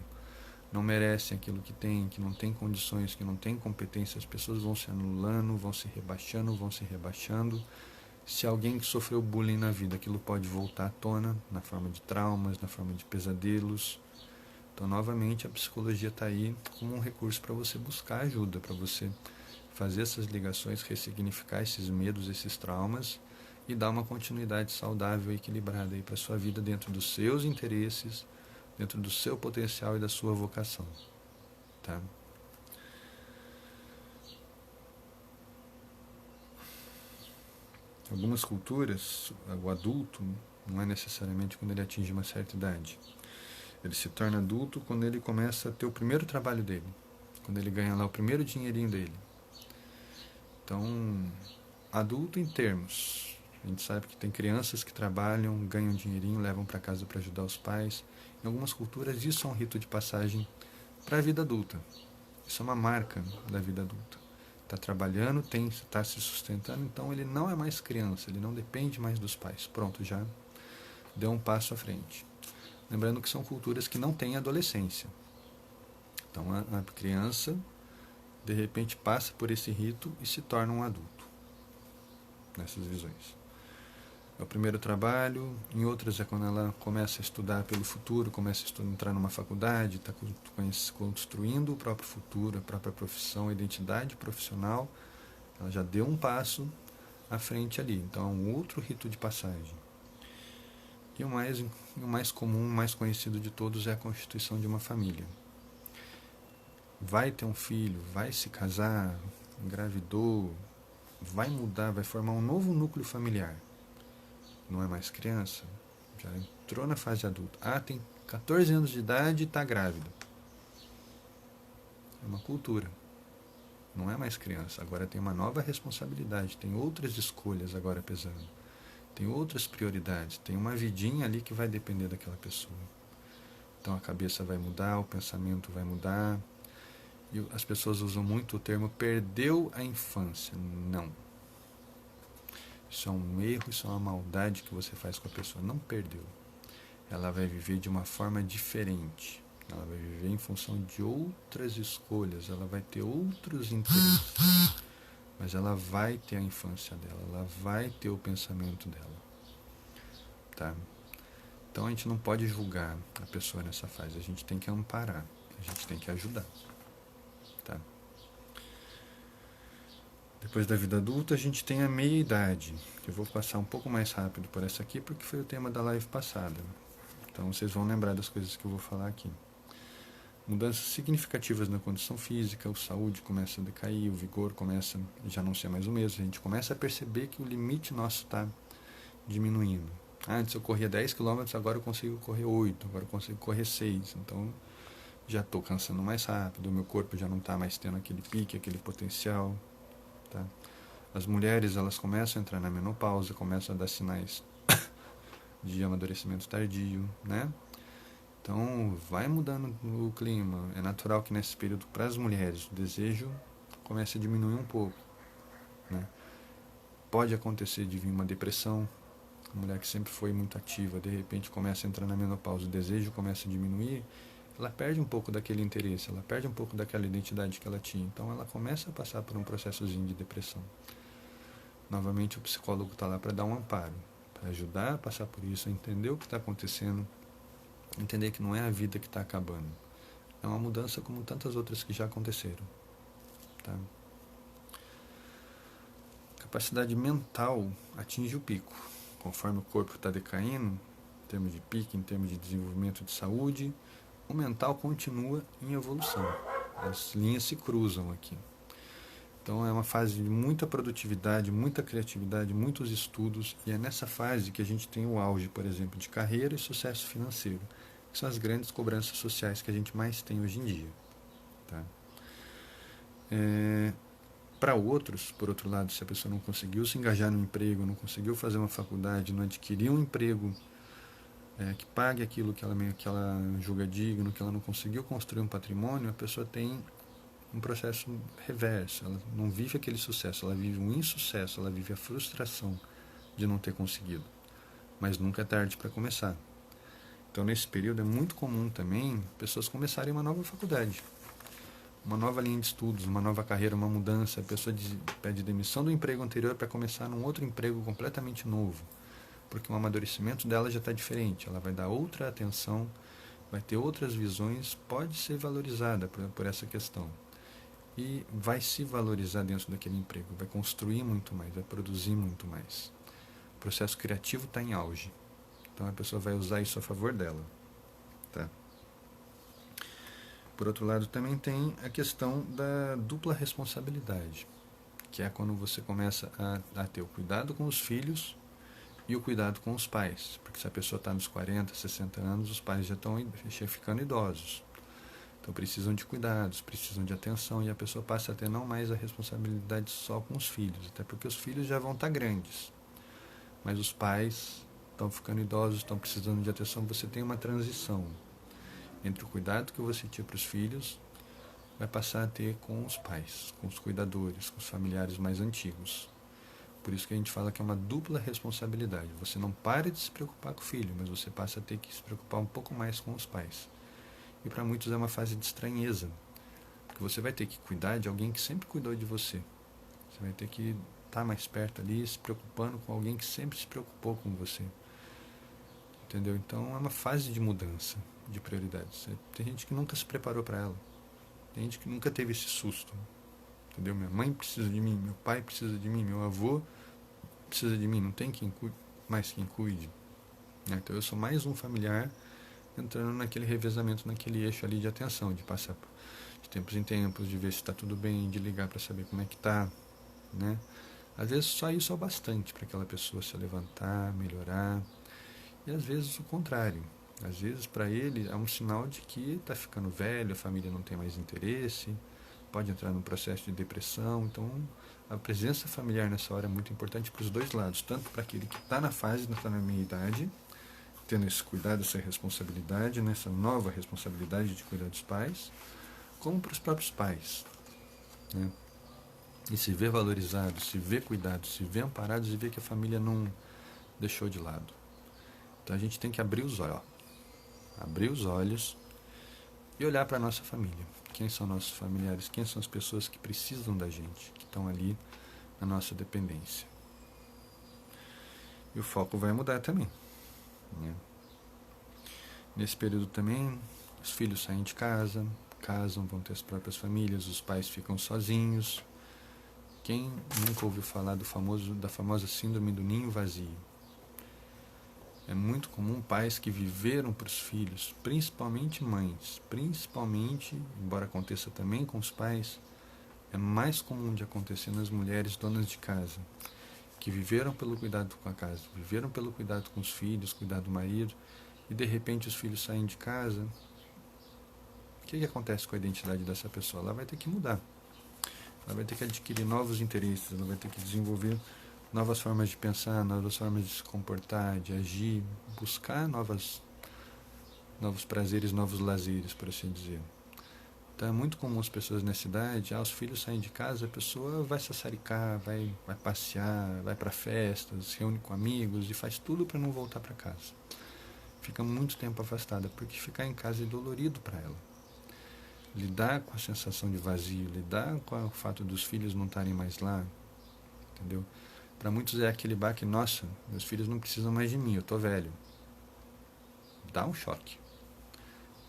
merecem aquilo que tem, que não tem condições, que não tem competência. As pessoas vão se anulando, vão se rebaixando, vão se rebaixando. Se alguém que sofreu bullying na vida, aquilo pode voltar à tona, na forma de traumas, na forma de pesadelos. Então, novamente, a psicologia está aí como um recurso para você buscar ajuda, para você fazer essas ligações, ressignificar esses medos, esses traumas e dar uma continuidade saudável e equilibrada para a sua vida dentro dos seus interesses, dentro do seu potencial e da sua vocação. Tá? Algumas culturas, o adulto não é necessariamente quando ele atinge uma certa idade. Ele se torna adulto quando ele começa a ter o primeiro trabalho dele, quando ele ganha lá o primeiro dinheirinho dele. Então, adulto em termos. A gente sabe que tem crianças que trabalham, ganham dinheirinho, levam para casa para ajudar os pais. Em algumas culturas isso é um rito de passagem para a vida adulta. Isso é uma marca da vida adulta. Está trabalhando, está se sustentando, então ele não é mais criança, ele não depende mais dos pais. Pronto, já deu um passo à frente. Lembrando que são culturas que não têm adolescência. Então a criança, de repente, passa por esse rito e se torna um adulto. Nessas visões. É o primeiro trabalho, em outras é quando ela começa a estudar pelo futuro, começa a entrar numa faculdade, está construindo o próprio futuro, a própria profissão, a identidade profissional. Ela já deu um passo à frente ali. Então é um outro rito de passagem. E o mais comum, o mais conhecido de todos é a constituição de uma família. Vai ter um filho, vai se casar, engravidou, vai mudar, vai formar um novo núcleo familiar. Não é mais criança, já entrou na fase adulta. Tem 14 anos de idade e está grávida. É uma cultura. Não é mais criança, agora tem uma nova responsabilidade, tem outras escolhas agora pesando. Tem outras prioridades, tem uma vidinha ali que vai depender daquela pessoa. Então a cabeça vai mudar, o pensamento vai mudar. E as pessoas usam muito o termo perdeu a infância. Não. Isso é um erro, isso é uma maldade que você faz com a pessoa. Não perdeu. Ela vai viver de uma forma diferente. Ela vai viver em função de outras escolhas. Ela vai ter outros interesses. Mas ela vai ter a infância dela. Ela vai ter o pensamento dela. Tá? Então a gente não pode julgar a pessoa nessa fase. A gente tem que amparar. A gente tem que ajudar. Tá? Depois da vida adulta, a gente tem a meia-idade. Eu vou passar um pouco mais rápido por essa aqui, porque foi o tema da live passada. Então, vocês vão lembrar das coisas que eu vou falar aqui. Mudanças significativas na condição física, a saúde começa a decair, o vigor começa a já não ser mais o mesmo. A gente começa a perceber que o limite nosso está diminuindo. Antes eu corria 10 km, agora eu consigo correr 8, agora eu consigo correr 6. Então, já estou cansando mais rápido, o meu corpo já não está mais tendo aquele pique, aquele potencial. Tá? As mulheres, elas começam a entrar na menopausa, começam a dar sinais de amadurecimento tardio, né? Então vai mudando o clima. É natural que nesse período, para as mulheres, o desejo comece a diminuir um pouco, né? Pode acontecer de vir uma depressão. A mulher que sempre foi muito ativa, de repente começa a entrar na menopausa, o desejo começa a diminuir, ela perde um pouco daquele interesse, ela perde um pouco daquela identidade que ela tinha. Então ela começa a passar por um processozinho de depressão. Novamente o psicólogo está lá para dar um amparo, para ajudar a passar por isso, a entender o que está acontecendo, entender que não é a vida que está acabando. É uma mudança como tantas outras que já aconteceram. Tá? A capacidade mental atinge o pico. Conforme o corpo está decaindo, em termos de pique, em termos de desenvolvimento de saúde, o mental continua em evolução. As linhas se cruzam aqui. Então é uma fase de muita produtividade, muita criatividade, muitos estudos, e é nessa fase que a gente tem o auge, por exemplo, de carreira e sucesso financeiro, que são as grandes cobranças sociais que a gente mais tem hoje em dia. Tá? Para outros, por outro lado, se a pessoa não conseguiu se engajar no emprego, não conseguiu fazer uma faculdade, não adquiriu um emprego que pague aquilo que ela julga digno, que ela não conseguiu construir um patrimônio, a pessoa tem um processo reverso. Ela não vive aquele sucesso, ela vive um insucesso, ela vive a frustração de não ter conseguido. Mas nunca é tarde para começar. Então, nesse período, é muito comum também pessoas começarem uma nova faculdade, uma nova linha de estudos, uma nova carreira, uma mudança. A pessoa pede demissão do emprego anterior para começar num outro emprego completamente novo, porque o amadurecimento dela já está diferente. Ela vai dar outra atenção, vai ter outras visões, pode ser valorizada por essa questão. E vai se valorizar dentro daquele emprego, vai construir muito mais, vai produzir muito mais. O processo criativo está em auge. Então a pessoa vai usar isso a favor dela. Tá? Por outro lado, também tem a questão da dupla responsabilidade, que é quando você começa a ter o cuidado com os filhos e o cuidado com os pais. Porque se a pessoa está nos 40, 60 anos, os pais já estão ficando idosos. Então precisam de cuidados, precisam de atenção, e a pessoa passa a ter não mais a responsabilidade só com os filhos, até porque os filhos já vão estar grandes. Mas os pais estão ficando idosos, estão precisando de atenção. Você tem uma transição entre o cuidado que você tinha para os filhos, vai passar a ter com os pais, com os cuidadores, com os familiares mais antigos. Por isso que a gente fala que é uma dupla responsabilidade. Você não para de se preocupar com o filho, mas você passa a ter que se preocupar um pouco mais com os pais. E para muitos é uma fase de estranheza, porque você vai ter que cuidar de alguém que sempre cuidou de você. Você vai ter que estar mais perto ali, se preocupando com alguém que sempre se preocupou com você. Entendeu? Então é uma fase de mudança de prioridades. Tem gente que nunca se preparou para ela. Tem gente que nunca teve esse susto. Entendeu? Minha mãe precisa de mim, meu pai precisa de mim, meu avô precisa de mim, não tem mais quem cuide. Então eu sou mais um familiar entrando naquele revezamento, naquele eixo ali de atenção, de passar de tempos em tempos, de ver se está tudo bem, de ligar para saber como é que está, né? Às vezes só isso é o bastante para aquela pessoa se levantar, melhorar, e às vezes o contrário. Às vezes para ele é um sinal de que está ficando velho, a família não tem mais interesse, pode entrar num processo de depressão. Então a presença familiar nessa hora é muito importante para os dois lados, tanto para aquele que está na fase, está na meia idade, tendo esse cuidado, essa responsabilidade, essa nova responsabilidade de cuidar dos pais, como para os próprios pais, né? E se ver valorizado, se ver cuidado, se ver amparados e ver que a família não deixou de lado. Então a gente tem que abrir os olhos e olhar para a nossa família. Quem são nossos familiares? Quem são as pessoas que precisam da gente, que estão ali na nossa dependência? E o foco vai mudar também, né? Nesse período também, os filhos saem de casa, casam, vão ter as próprias famílias, os pais ficam sozinhos. Quem nunca ouviu falar da famosa síndrome do ninho vazio? É muito comum pais que viveram para os filhos, principalmente mães, embora aconteça também com os pais, é mais comum de acontecer nas mulheres donas de casa, que viveram pelo cuidado com a casa, viveram pelo cuidado com os filhos, cuidado do marido, e de repente os filhos saem de casa. O que acontece com a identidade dessa pessoa? Ela vai ter que mudar. Ela vai ter que adquirir novos interesses, ela vai ter que desenvolver novas formas de pensar, novas formas de se comportar, de agir, buscar novos prazeres, novos lazeres, por assim dizer. Então é muito comum as pessoas nessa idade, os filhos saem de casa, a pessoa vai sassaricar, vai passear, vai para festas, se reúne com amigos e faz tudo para não voltar para casa. Fica muito tempo afastada, porque ficar em casa é dolorido para ela. Lidar com a sensação de vazio, lidar com o fato dos filhos não estarem mais lá, entendeu? Para muitos é aquele baque, nossa, meus filhos não precisam mais de mim, eu estou velho. Dá um choque,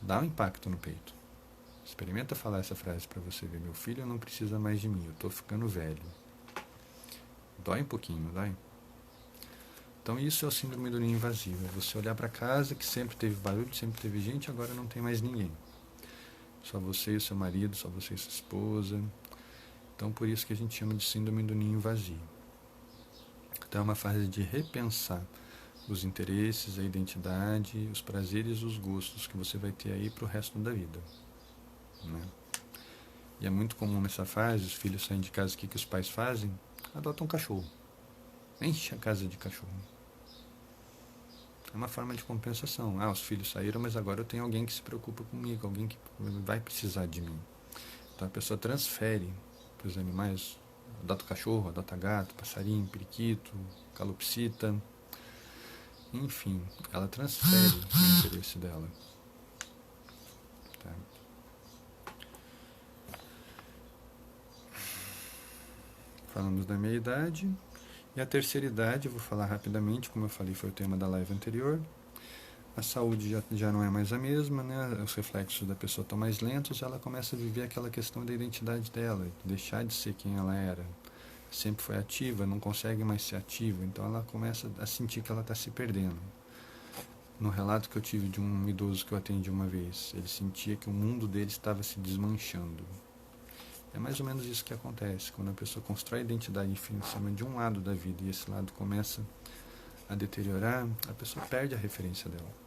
dá um impacto no peito. Experimenta falar essa frase para você ver, meu filho não precisa mais de mim, eu estou ficando velho. Dói um pouquinho, não dói? Então isso é o síndrome do ninho vazio, é você olhar para casa que sempre teve barulho, sempre teve gente, agora não tem mais ninguém. Só você e o seu marido, só você e sua esposa. Então por isso que a gente chama de síndrome do ninho vazio. Então é uma fase de repensar os interesses, a identidade, os prazeres, os gostos que você vai ter aí para o resto da vida, né? E é muito comum nessa fase, os filhos saem de casa, o que os pais fazem? Adotam um cachorro. Enche a casa de cachorro. É uma forma de compensação. Os filhos saíram, mas agora eu tenho alguém que se preocupa comigo, alguém que vai precisar de mim. Então a pessoa transfere para os animais, adota cachorro, adota gato, passarinho, periquito, calopsita, enfim, ela transfere o interesse dela. Tá? Falamos da meia-idade. E a terceira idade, eu vou falar rapidamente, como eu falei, foi o tema da live anterior. A saúde já não é mais a mesma, né? Os reflexos da pessoa estão mais lentos, ela começa a viver aquela questão da identidade dela, de deixar de ser quem ela era. Sempre foi ativa, não consegue mais ser ativa, então ela começa a sentir que ela está se perdendo. No relato que eu tive de um idoso que eu atendi uma vez, ele sentia que o mundo dele estava se desmanchando. É mais ou menos isso que acontece, quando a pessoa constrói a identidade em cima de um lado da vida e esse lado começa a deteriorar, a pessoa perde a referência dela.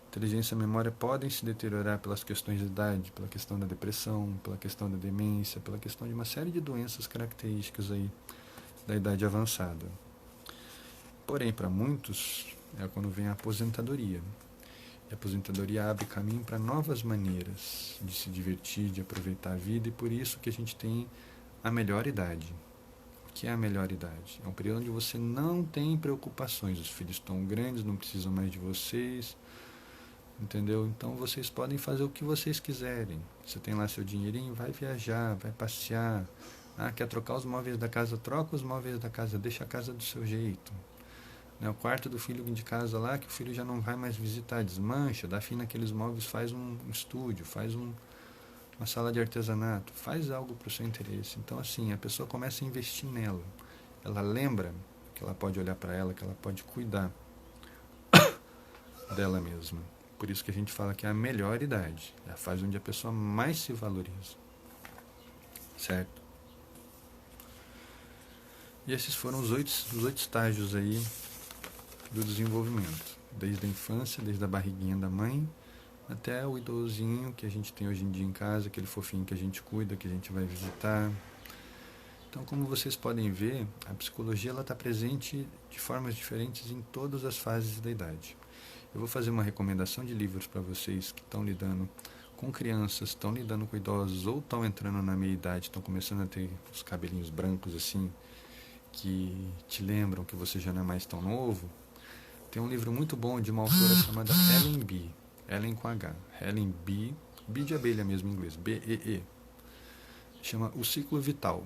Inteligência e memória podem se deteriorar pelas questões de idade, pela questão da depressão, pela questão da demência, pela questão de uma série de doenças características aí da idade avançada. Porém, para muitos, é quando vem a aposentadoria. E a aposentadoria abre caminho para novas maneiras de se divertir, de aproveitar a vida, e por isso que a gente tem a melhor idade. O que é a melhor idade? É um período onde você não tem preocupações, os filhos estão grandes, não precisam mais de vocês, entendeu? Então vocês podem fazer o que vocês quiserem. Você tem lá seu dinheirinho, vai viajar, vai passear. Quer trocar os móveis da casa? Troca os móveis da casa, deixa a casa do seu jeito. O quarto do filho de casa lá, que o filho já não vai mais visitar, desmancha, dá fim naqueles móveis, faz um estúdio, faz uma sala de artesanato, faz algo para o seu interesse. Então assim, a pessoa começa a investir nela. Ela lembra que ela pode olhar para ela, que ela pode cuidar dela mesma. Por isso que a gente fala que é a melhor idade, é a fase onde a pessoa mais se valoriza. Certo? E esses foram os oito estágios aí do desenvolvimento, desde a infância, desde a barriguinha da mãe, até o idosinho que a gente tem hoje em dia em casa, aquele fofinho que a gente cuida, que a gente vai visitar. Então, como vocês podem ver, a psicologia está presente de formas diferentes em todas as fases da idade. Eu vou fazer uma recomendação de livros para vocês que estão lidando com crianças, estão lidando com idosos ou estão entrando na meia-idade, estão começando a ter os cabelinhos brancos assim, que te lembram que você já não é mais tão novo. Tem um livro muito bom de uma autora chamada Helen B. Helen com H. Helen B. B de abelha mesmo em inglês. B-E-E. Chama O Ciclo Vital.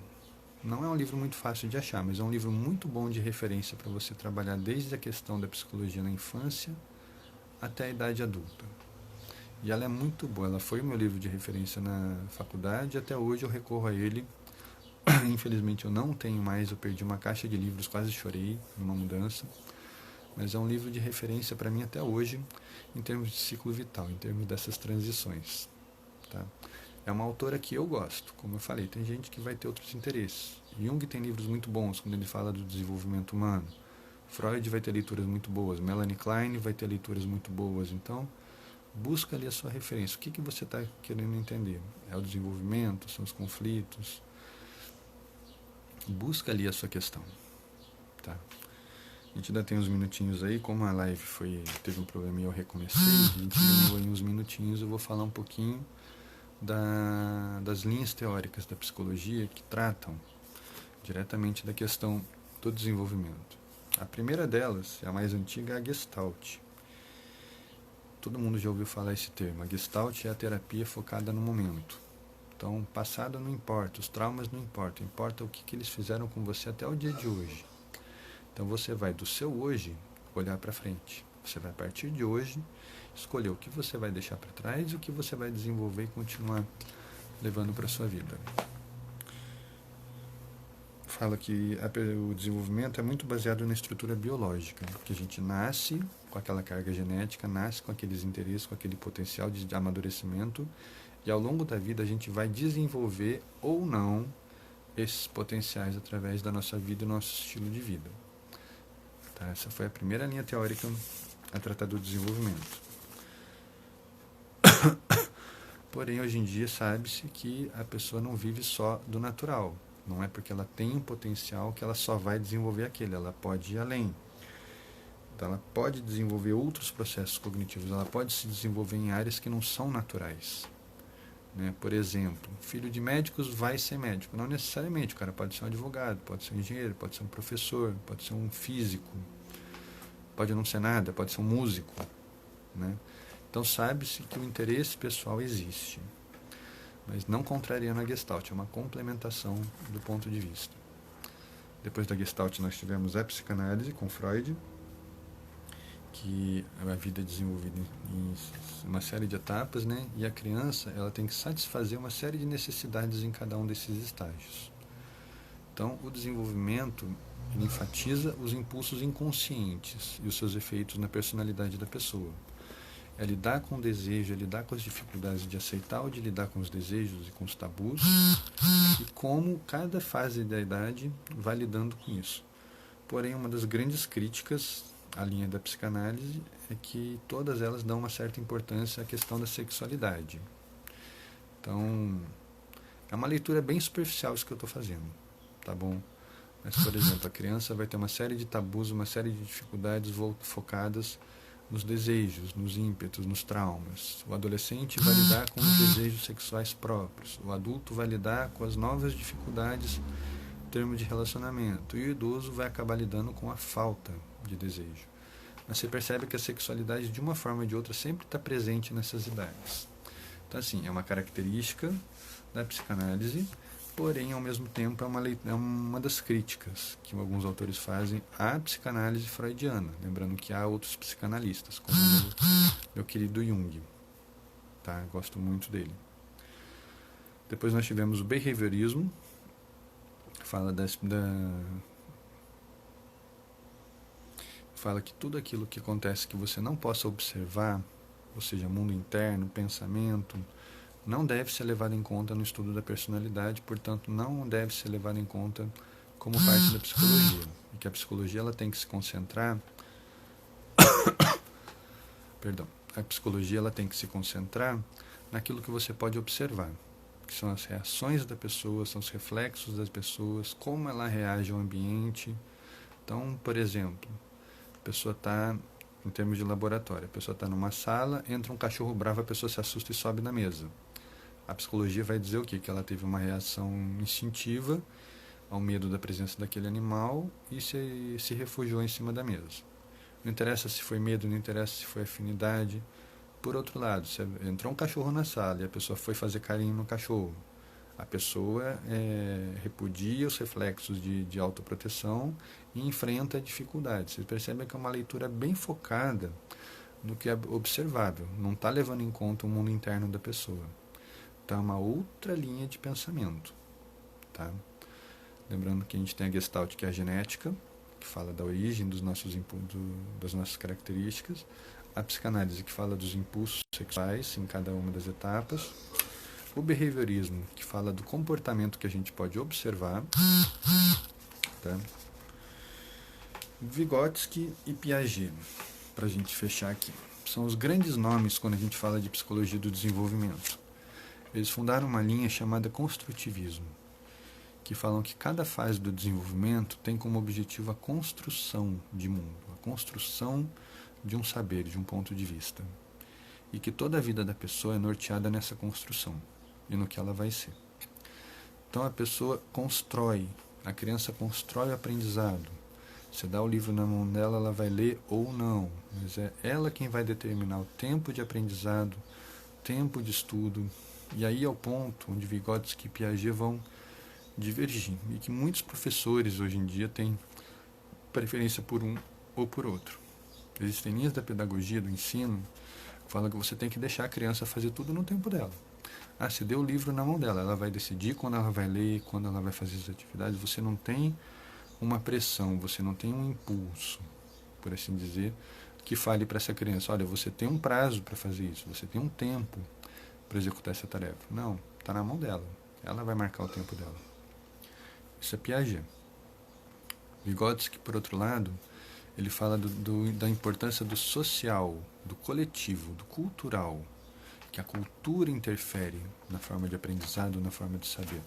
Não é um livro muito fácil de achar, mas é um livro muito bom de referência para você trabalhar desde a questão da psicologia na infância até a idade adulta. E ela é muito boa. Ela foi o meu livro de referência na faculdade e até hoje eu recorro a ele. Infelizmente eu não tenho mais, eu perdi uma caixa de livros, quase chorei numa mudança. Mas é um livro de referência para mim até hoje, em termos de ciclo vital, em termos dessas transições. Tá? É uma autora que eu gosto, como eu falei, tem gente que vai ter outros interesses. Jung tem livros muito bons, quando ele fala do desenvolvimento humano. Freud vai ter leituras muito boas, Melanie Klein vai ter leituras muito boas. Então, busca ali a sua referência. O que você está querendo entender? É o desenvolvimento? São os conflitos? Busca ali a sua questão. Tá? A gente ainda tem uns minutinhos aí, como a live teve um problema e eu recomecei, a gente demorou em uns minutinhos, eu vou falar um pouquinho das linhas teóricas da psicologia que tratam diretamente da questão do desenvolvimento. A primeira delas, a mais antiga, é a Gestalt. Todo mundo já ouviu falar esse termo. A Gestalt é a terapia focada no momento. Então, o passado não importa, os traumas não importam, importa o que eles fizeram com você até o dia de hoje. Então você vai do seu hoje olhar para frente. Você vai a partir de hoje escolher o que você vai deixar para trás e o que você vai desenvolver e continuar levando para a sua vida. Fala que o desenvolvimento é muito baseado na estrutura biológica, que a gente nasce com aquela carga genética, nasce com aqueles interesses, com aquele potencial de amadurecimento, e ao longo da vida a gente vai desenvolver ou não esses potenciais através da nossa vida e do nosso estilo de vida. Tá? Essa foi a primeira linha teórica a tratar do desenvolvimento. Porém, hoje em dia sabe-se que a pessoa não vive só do natural. Não é porque ela tem um potencial que ela só vai desenvolver aquele, ela pode ir além. Então, ela pode desenvolver outros processos cognitivos, ela pode se desenvolver em áreas que não são naturais. Né? Por exemplo, filho de médicos vai ser médico. Não necessariamente, o cara pode ser um advogado, pode ser um engenheiro, pode ser um professor, pode ser um físico, pode não ser nada, pode ser um músico. Né? Então sabe-se que o interesse pessoal existe, mas não contrariando a Gestalt, é uma complementação do ponto de vista. Depois da Gestalt nós tivemos a psicanálise com Freud, que a vida é desenvolvida em uma série de etapas, né? E a criança ela tem que satisfazer uma série de necessidades em cada um desses estágios. Então, o desenvolvimento ele enfatiza os impulsos inconscientes e os seus efeitos na personalidade da pessoa. É lidar com o desejo, é lidar com as dificuldades de aceitar ou de lidar com os desejos e com os tabus, e como cada fase da idade vai lidando com isso. Porém, uma das grandes críticas à linha da psicanálise é que todas elas dão uma certa importância à questão da sexualidade. Então, é uma leitura bem superficial isso que eu estou fazendo, tá bom? Mas, por exemplo, a criança vai ter uma série de tabus, uma série de dificuldades focadas nos desejos, nos ímpetos, nos traumas. O adolescente vai lidar com os desejos sexuais próprios. O adulto vai lidar com as novas dificuldades em termos de relacionamento. E o idoso vai acabar lidando com a falta de desejo. Mas você percebe que a sexualidade, de uma forma ou de outra, sempre está presente nessas idades. Então, assim, é uma característica da psicanálise, porém, ao mesmo tempo, é uma das críticas que alguns autores fazem à psicanálise freudiana. Lembrando que há outros psicanalistas, como o meu querido Jung. Tá? Gosto muito dele. Depois nós tivemos o behaviorismo, que fala que tudo aquilo que acontece que você não possa observar, ou seja, mundo interno, pensamento, não deve ser levado em conta no estudo da personalidade, portanto, não deve ser levado em conta como parte da psicologia. E que a psicologia ela tem que se concentrar... A psicologia ela tem que se concentrar naquilo que você pode observar, que são as reações da pessoa, são os reflexos das pessoas, como ela reage ao ambiente. Então, por exemplo, a pessoa está, em termos de laboratório, a pessoa está numa sala, entra um cachorro bravo, a pessoa se assusta e sobe na mesa. A psicologia vai dizer o quê? Que ela teve uma reação instintiva ao medo da presença daquele animal e se refugiou em cima da mesa. Não interessa se foi medo, não interessa se foi afinidade. Por outro lado, se entrou um cachorro na sala e a pessoa foi fazer carinho no cachorro, a pessoa repudia os reflexos de autoproteção e enfrenta a dificuldade. Vocês percebem que é uma leitura bem focada no que é observável, não está levando em conta o mundo interno da pessoa. Está uma outra linha de pensamento. Tá? Lembrando que a gente tem a Gestalt, que é a genética, que fala da origem das nossas características, a psicanálise, que fala dos impulsos sexuais em cada uma das etapas, o behaviorismo, que fala do comportamento que a gente pode observar, tá? Vygotsky e Piaget, para a gente fechar aqui. São os grandes nomes quando a gente fala de psicologia do desenvolvimento. Eles fundaram uma linha chamada construtivismo, que falam que cada fase do desenvolvimento tem como objetivo a construção de mundo, a construção de um saber, de um ponto de vista. E que toda a vida da pessoa é norteada nessa construção e no que ela vai ser. Então a pessoa constrói, a criança constrói o aprendizado. Você dá o livro na mão dela, ela vai ler ou não, mas é ela quem vai determinar o tempo de aprendizado, tempo de estudo. E aí é o ponto onde Vygotsky e Piaget vão divergir, e que muitos professores hoje em dia têm preferência por um ou por outro. Existem linhas da pedagogia, do ensino, que falam que você tem que deixar a criança fazer tudo no tempo dela. Você deu o livro na mão dela, ela vai decidir quando ela vai ler, quando ela vai fazer as atividades. Você não tem uma pressão, você não tem um impulso, por assim dizer, que fale para essa criança, olha, você tem um prazo para fazer isso, você tem um tempo para executar essa tarefa. Não, está na mão dela, ela vai marcar o tempo dela. Isso é Piaget. Vygotsky, por outro lado, ele fala da importância do social, do coletivo, do cultural, que a cultura interfere na forma de aprendizado, na forma de saber.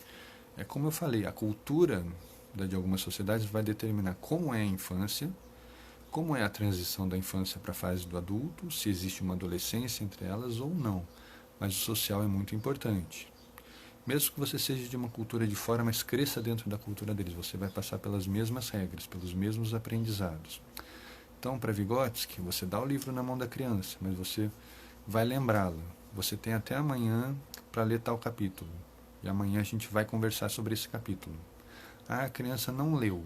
É como eu falei, a cultura de algumas sociedades vai determinar como é a infância, como é a transição da infância para a fase do adulto, se existe uma adolescência entre elas ou não. Mas o social é muito importante. Mesmo que você seja de uma cultura de fora, mas cresça dentro da cultura deles, você vai passar pelas mesmas regras, pelos mesmos aprendizados. Então, para Vygotsky, você dá o livro na mão da criança, mas você vai lembrá-la. Você tem até amanhã para ler tal capítulo. E amanhã a gente vai conversar sobre esse capítulo. Ah, a criança não leu.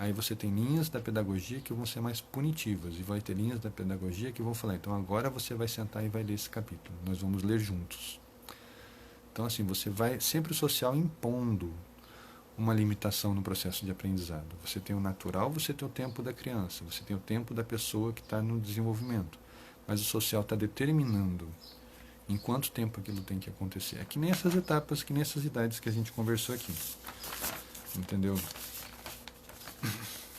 Aí você tem linhas da pedagogia que vão ser mais punitivas e vai ter linhas da pedagogia que vão falar, então agora você vai sentar e vai ler esse capítulo. Nós vamos ler juntos. Então, assim, você vai sempre o social impondo uma limitação no processo de aprendizado. Você tem o natural, você tem o tempo da criança, você tem o tempo da pessoa que está no desenvolvimento. Mas o social está determinando em quanto tempo aquilo tem que acontecer. É que nem essas etapas, que nem essas idades que a gente conversou aqui. Entendeu?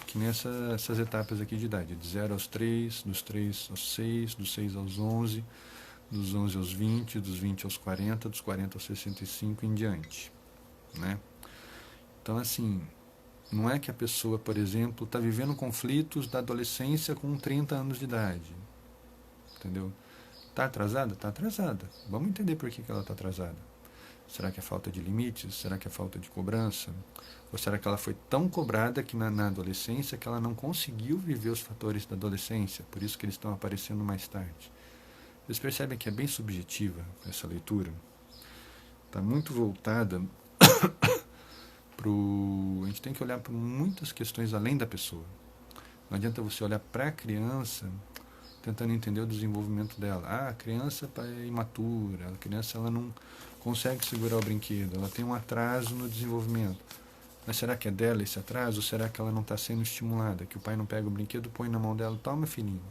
Que nem essas etapas aqui de idade. De 0 aos 3, dos 3 aos 6, dos 6 aos 11, dos 11 aos 20, dos 20 aos 40, dos 40 aos 65 e em diante. Né? Então, assim, não é que a pessoa, por exemplo, está vivendo conflitos da adolescência com 30 anos de idade. Entendeu? Está atrasada? Está atrasada. Vamos entender por que ela está atrasada. Será que é falta de limites? Será que é falta de cobrança? Ou será que ela foi tão cobrada que na adolescência que ela não conseguiu viver os fatores da adolescência? Por isso que eles estão aparecendo mais tarde. Vocês percebem que é bem subjetiva essa leitura? Está muito voltada para o... A gente tem que olhar para muitas questões além da pessoa. Não adianta você olhar para a criança tentando entender o desenvolvimento dela. Ah, a criança é imatura, a criança ela não consegue segurar o brinquedo, ela tem um atraso no desenvolvimento. Mas será que é dela esse atraso? Ou será que ela não está sendo estimulada? Que o pai não pega o brinquedo, põe na mão dela, toma filhinho.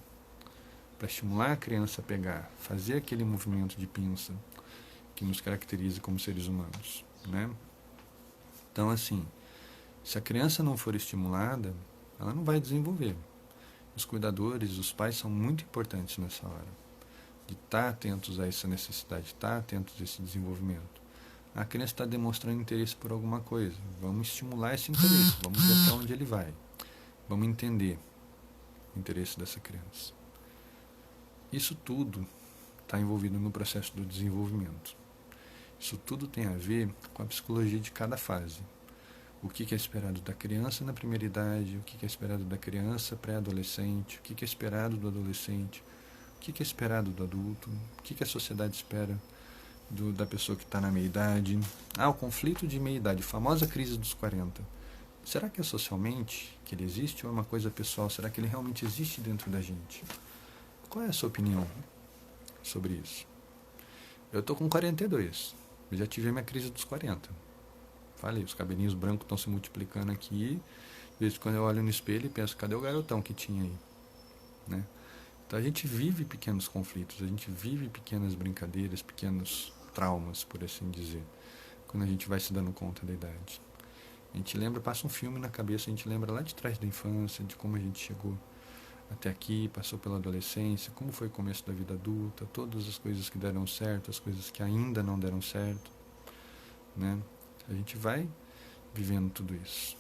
Para estimular a criança a pegar, fazer aquele movimento de pinça que nos caracteriza como seres humanos. Né? Então, assim, se a criança não for estimulada, ela não vai desenvolver. Os cuidadores, os pais são muito importantes nessa hora. De estar atentos a essa necessidade, de estar atentos a esse desenvolvimento. A criança está demonstrando interesse por alguma coisa. Vamos estimular esse interesse, vamos ver até onde ele vai. Vamos entender o interesse dessa criança. Isso tudo está envolvido no processo do desenvolvimento. Isso tudo tem a ver com a psicologia de cada fase. O que é esperado da criança na primeira idade, o que é esperado da criança pré-adolescente, o que é esperado do adolescente, o que é esperado do adulto, o que a sociedade espera da pessoa que está na meia-idade. Ah, o conflito de meia-idade, a famosa crise dos 40. Será que é socialmente que ele existe ou é uma coisa pessoal? Será que ele realmente existe dentro da gente? Qual é a sua opinião sobre isso? Eu estou com 42, eu já tive a minha crise dos 40. Falei, os cabelinhos brancos estão se multiplicando aqui. De vez em quando eu olho no espelho e penso, cadê o garotão que tinha aí? Né? Então a gente vive pequenos conflitos, a gente vive pequenas brincadeiras, pequenos traumas, por assim dizer, quando a gente vai se dando conta da idade. A gente lembra, passa um filme na cabeça, a gente lembra lá de trás da infância, de como a gente chegou até aqui, passou pela adolescência, como foi o começo da vida adulta, todas as coisas que deram certo, as coisas que ainda não deram certo, né? A gente vai vivendo tudo isso.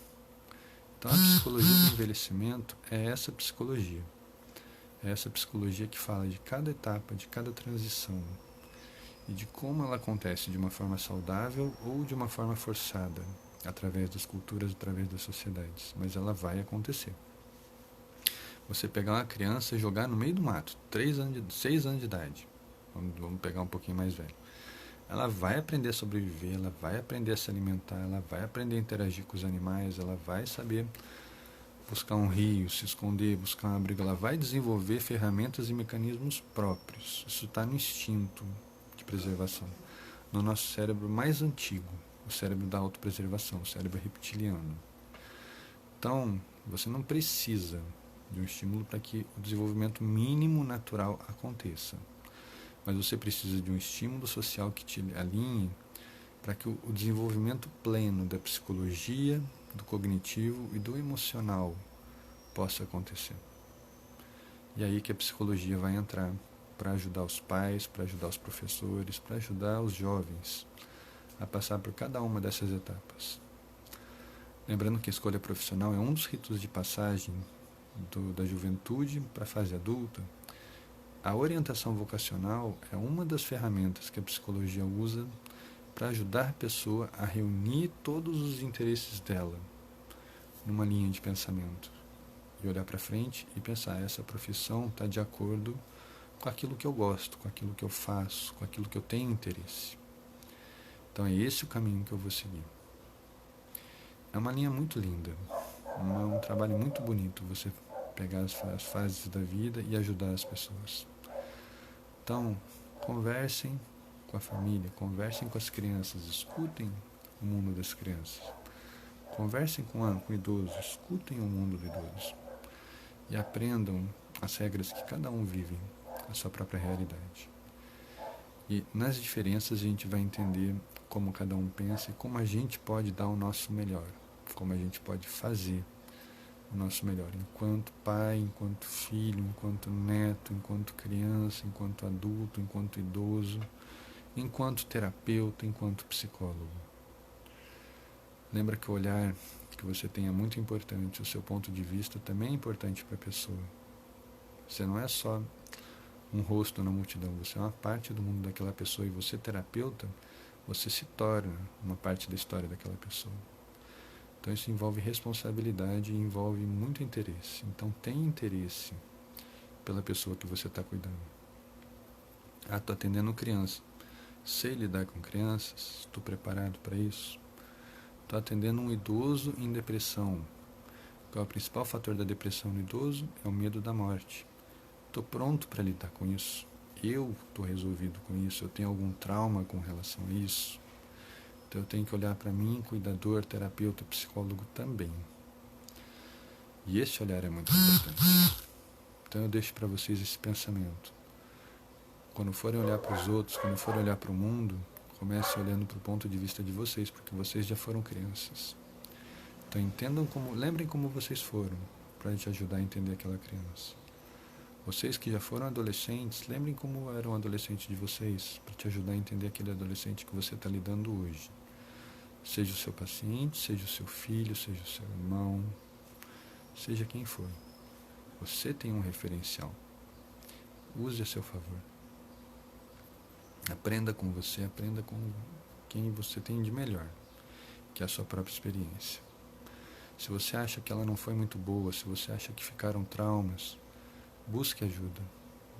Então a psicologia do envelhecimento é essa psicologia. É essa psicologia que fala de cada etapa, de cada transição e de como ela acontece de uma forma saudável ou de uma forma forçada, através das culturas, através das sociedades. Mas ela vai acontecer. Você pegar uma criança e jogar no meio do mato, 6 anos de idade, vamos pegar um pouquinho mais velho. Ela vai aprender a sobreviver, ela vai aprender a se alimentar, ela vai aprender a interagir com os animais, ela vai saber buscar um rio, se esconder, buscar um abrigo, ela vai desenvolver ferramentas e mecanismos próprios. Isso está no instinto de preservação, no nosso cérebro mais antigo, o cérebro da autopreservação, o cérebro reptiliano. Então, você não precisa de um estímulo para que o desenvolvimento mínimo natural aconteça. Mas você precisa de um estímulo social que te alinhe para que o desenvolvimento pleno da psicologia, do cognitivo e do emocional possa acontecer. E aí que a psicologia vai entrar para ajudar os pais, para ajudar os professores, para ajudar os jovens a passar por cada uma dessas etapas. Lembrando que a escolha profissional é um dos ritos de passagem da juventude para a fase adulta, a orientação vocacional é uma das ferramentas que a psicologia usa para ajudar a pessoa a reunir todos os interesses dela numa linha de pensamento e olhar para frente e pensar, essa profissão está de acordo com aquilo que eu gosto, com aquilo que eu faço, com aquilo que eu tenho interesse. Então é esse o caminho que eu vou seguir. É uma linha muito linda, é um trabalho muito bonito você pegar as fases da vida e ajudar as pessoas. Então, conversem com a família, conversem com as crianças, escutem o mundo das crianças. Conversem com o idoso, escutem o mundo do idoso. E aprendam as regras que cada um vive, a sua própria realidade. E nas diferenças a gente vai entender como cada um pensa e como a gente pode dar o nosso melhor, como a gente pode fazer o nosso melhor, enquanto pai, enquanto filho, enquanto neto, enquanto criança, enquanto adulto, enquanto idoso, enquanto terapeuta, enquanto psicólogo. Lembra que o olhar que você tem é muito importante, o seu ponto de vista também é importante para a pessoa. Você não é só um rosto na multidão, você é uma parte do mundo daquela pessoa e você, terapeuta, você se torna uma parte da história daquela pessoa. Então isso envolve responsabilidade e envolve muito interesse. Então tenha interesse pela pessoa que você está cuidando. Estou atendendo criança. Sei lidar com crianças? Estou preparado para isso? Estou atendendo um idoso em depressão. Qual é o principal fator da depressão no idoso? É o medo da morte. Estou pronto para lidar com isso? Eu estou resolvido com isso? Eu tenho algum trauma com relação a isso? Então eu tenho que olhar para mim, cuidador, terapeuta, psicólogo também. E esse olhar é muito importante. Então eu deixo para vocês esse pensamento. Quando forem olhar para os outros, quando forem olhar para o mundo, comece olhando para o ponto de vista de vocês, porque vocês já foram crianças. Então entendam lembrem como vocês foram, para te ajudar a entender aquela criança. Vocês que já foram adolescentes, lembrem como era um adolescente de vocês, para te ajudar a entender aquele adolescente que você está lidando hoje. Seja o seu paciente, seja o seu filho, seja o seu irmão, seja quem for. Você tem um referencial. Use a seu favor. Aprenda com você, aprenda com quem você tem de melhor, que é a sua própria experiência. Se você acha que ela não foi muito boa, se você acha que ficaram traumas, busque ajuda.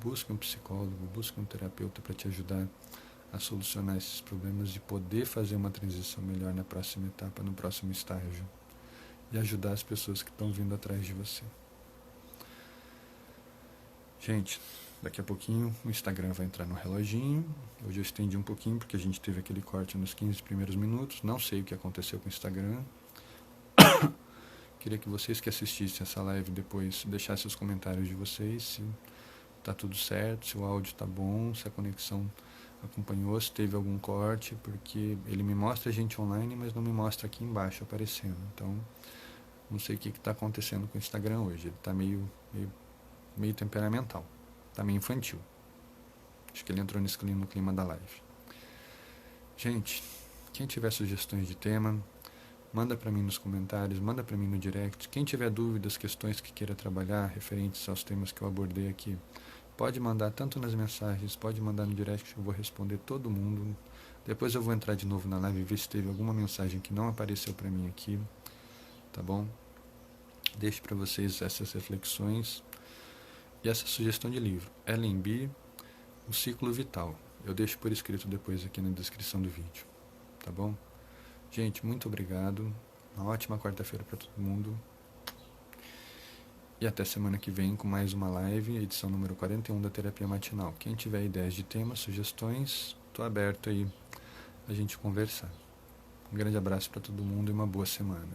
Busque um psicólogo, busque um terapeuta para te ajudar a solucionar esses problemas e poder fazer uma transição melhor na próxima etapa, no próximo estágio. E ajudar as pessoas que estão vindo atrás de você. Gente, daqui a pouquinho o Instagram vai entrar no reloginho. Hoje eu estendi um pouquinho porque a gente teve aquele corte nos 15 primeiros minutos. Não sei o que aconteceu com o Instagram. Queria que vocês que assistissem essa live depois deixassem os comentários de vocês, se está tudo certo, se o áudio está bom, se a conexão acompanhou, se teve algum corte, porque ele me mostra a gente online, mas não me mostra aqui embaixo aparecendo. Então, não sei o que está acontecendo com o Instagram hoje. Ele está meio temperamental, está meio infantil. Acho que ele entrou no clima da live. Gente, quem tiver sugestões de tema, manda para mim nos comentários, manda para mim no direct. Quem tiver dúvidas, questões que queira trabalhar referentes aos temas que eu abordei aqui, pode mandar tanto nas mensagens, pode mandar no direct que eu vou responder todo mundo. Depois eu vou entrar de novo na live e ver se teve alguma mensagem que não apareceu para mim aqui, tá bom? Deixo para vocês essas reflexões e essa sugestão de livro, Ellen B, O Ciclo Vital. Eu deixo por escrito depois aqui na descrição do vídeo, tá bom? Gente, muito obrigado. Uma ótima quarta-feira para todo mundo. E até semana que vem com mais uma live, edição número 41 da Terapia Matinal. Quem tiver ideias de temas, sugestões, estou aberto aí a gente conversar. Um grande abraço para todo mundo e uma boa semana.